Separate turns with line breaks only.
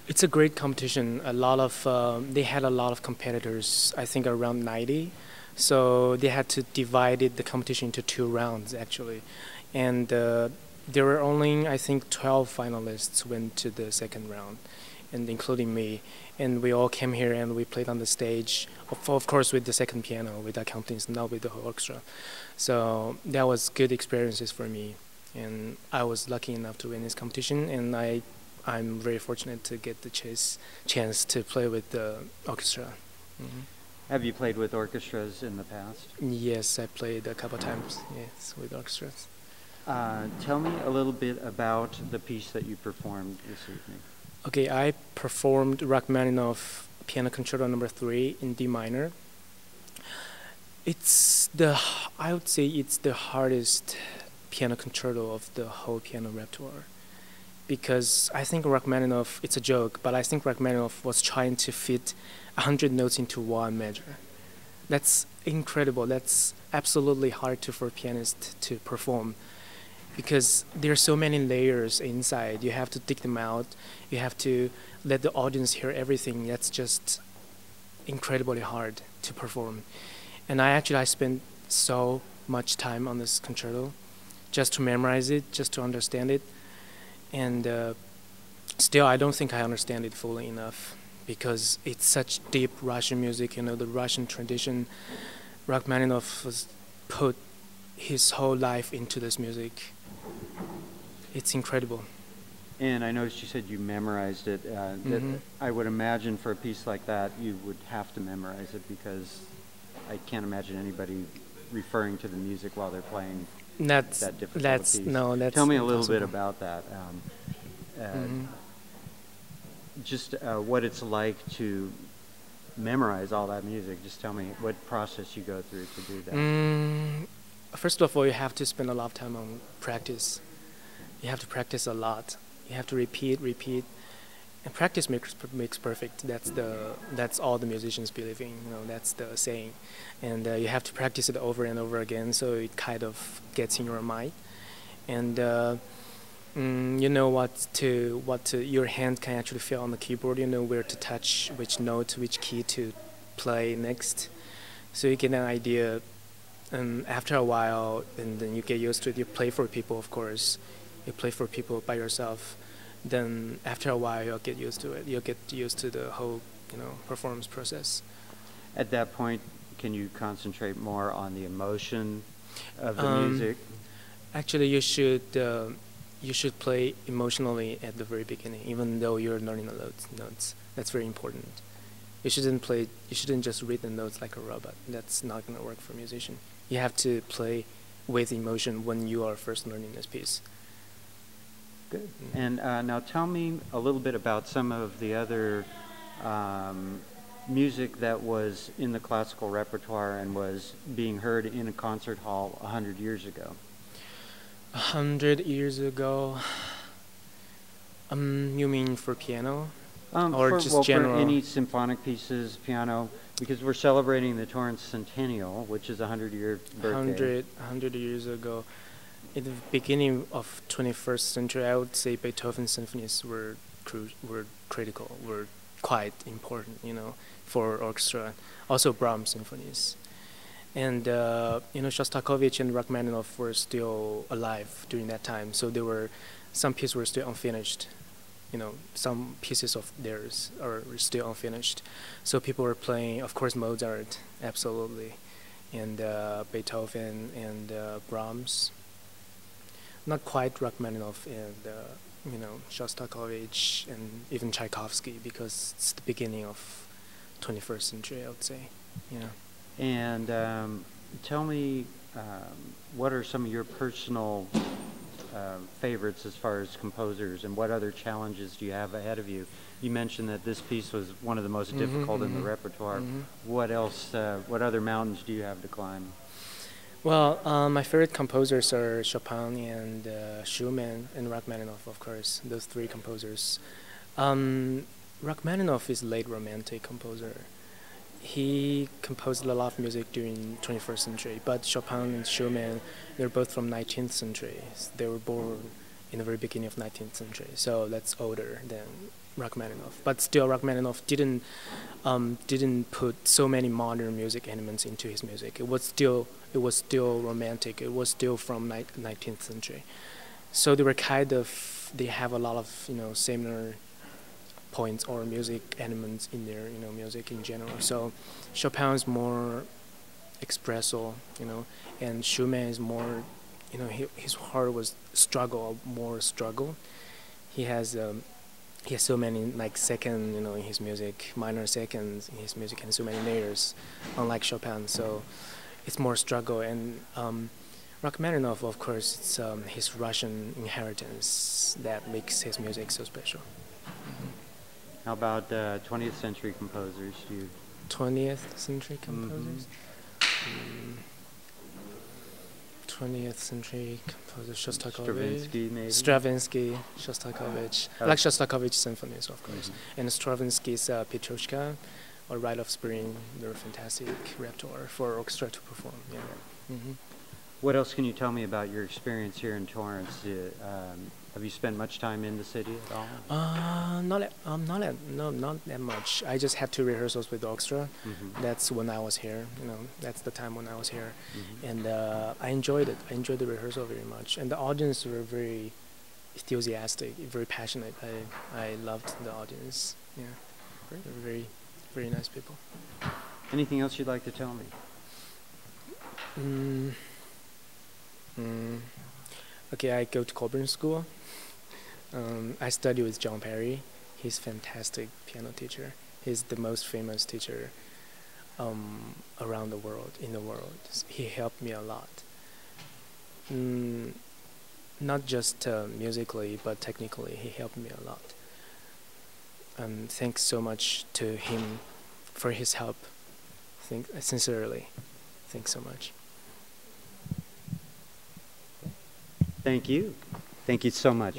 It's a great competition. They had a lot of competitors. I think around 90. So they had to divide the competition into two rounds actually, and there were only I think 12 finalists went to the second round, and including me. And we all came here and we played on the stage, of course with the second piano, with the accompanist, not with the whole orchestra. So that was good experiences for me, and I was lucky enough to win this competition, and I'm very fortunate to get the chance to play with the orchestra. Hmm.
Have you played with orchestras in the past?
Yes, I played a couple times, yes, with orchestras.
Tell me a little bit about the piece that you performed this evening.
Okay, I performed Rachmaninoff Piano Concerto No. 3 in D minor. I would say it's the hardest piano concerto of the whole piano repertoire, because I think Rachmaninoff, it's a joke, but I think Rachmaninoff was trying to fit 100 notes into one measure. That's incredible. That's absolutely hard for a pianist to perform, because there are so many layers inside. You have to dig them out. You have to let the audience hear everything. That's just incredibly hard to perform. And I spent so much time on this concerto just to memorize it, just to understand it. And still, I don't think I understand it fully enough, because it's such deep Russian music, the Russian tradition. Rachmaninoff has put his whole life into this music. It's incredible.
And I noticed you said you memorized it. That I would imagine for a piece like that, you would have to memorize it, because I can't imagine anybody referring to the music while they're playing that difficult a piece.
No, that's
Tell me a
impossible.
little bit about that. Just what it's like to memorize all that music. Just tell me what process you go through to do that.
First of all, you have to spend a lot of time on practice. You have to practice a lot. You have to repeat, and practice makes perfect. That's all the musicians believe in. That's the saying, and you have to practice it over and over again, so it kind of gets in your mind, and you know your hand can actually feel on the keyboard. You know where to touch, which note, which key to play next, so you get an idea. And after a while, and then you get used to it. You play for people, of course. You play for people by yourself. Then after a while, you'll get used to it. You'll get used to the whole, performance process.
At that point, can you concentrate more on the emotion of the music?
Actually, you should play emotionally at the very beginning, even though you're learning the notes. That's very important. You shouldn't just read the notes like a robot. That's not going to work for a musician. You have to play with emotion when you are first learning this piece.
Good. And now tell me a little bit about some of the other music that was in the classical repertoire and was being heard in a concert hall 100 years ago.
100 years ago? You mean for piano? Or just general?
For any symphonic pieces, piano, because we're celebrating the Torrance Centennial, which is a 100-year birthday.
100 years ago. In the beginning of 21st century, I would say Beethoven's symphonies were critical, were quite important, for orchestra. Also Brahms symphonies. And, Shostakovich and Rachmaninoff were still alive during that time, so some pieces were still unfinished. Some pieces of theirs are still unfinished. So people were playing, of course, Mozart, absolutely, and Beethoven and Brahms. Not quite Rachmaninoff and, Shostakovich and even Tchaikovsky, because it's the beginning of 21st century, I would say. Yeah.
And tell me, what are some of your personal favorites as far as composers, and what other challenges do you have ahead of you? You mentioned that this piece was one of the most difficult in the repertoire. What else, what other mountains do you have to climb?
Well, my favorite composers are Chopin and Schumann and Rachmaninoff, of course, those three composers. Rachmaninoff is a late Romantic composer. He composed a lot of music during 21st century, but Chopin and Schumann, they're both from 19th century. They were born in the very beginning of 19th century, so that's older than Rachmaninoff. But still, Rachmaninoff didn't put so many modern music elements into his music. It was still romantic. It was still from 19th century. So they were they have a lot of similar points or music elements in their music in general. So Chopin is more espresso, and Schumann is more, his heart was more struggle. He has so many like second, in his music, minor seconds in his music, and so many layers, unlike Chopin. So it's more struggle. And Rachmaninoff, of course, it's his Russian inheritance that makes his music so special.
How about 20th century composers?
20th century composers? 20th century composer, Shostakovich. Stravinsky, Shostakovich. I like Shostakovich symphonies, of course. And Stravinsky's Petrushka or Rite of Spring, they're fantastic repertoire for orchestra to perform. Yeah.
What else can you tell me about your experience here in Torrance? Have you spent much time in the city at all?
Not that much. I just had 2 rehearsals with the orchestra. That's when I was here. That's the time when I was here, and I enjoyed it. I enjoyed the rehearsal very much, and the audience were very enthusiastic, very passionate. I loved the audience. Yeah, they were very, very nice people.
Anything else you'd like to tell me?
Okay, I go to Colburn School. I study with John Perry. He's a fantastic piano teacher. He's the most famous teacher around the world, in the world. He helped me a lot. Not just musically, but technically, he helped me a lot. Thanks so much to him for his help. Sincerely, thanks so much.
Thank you. Thank you so much.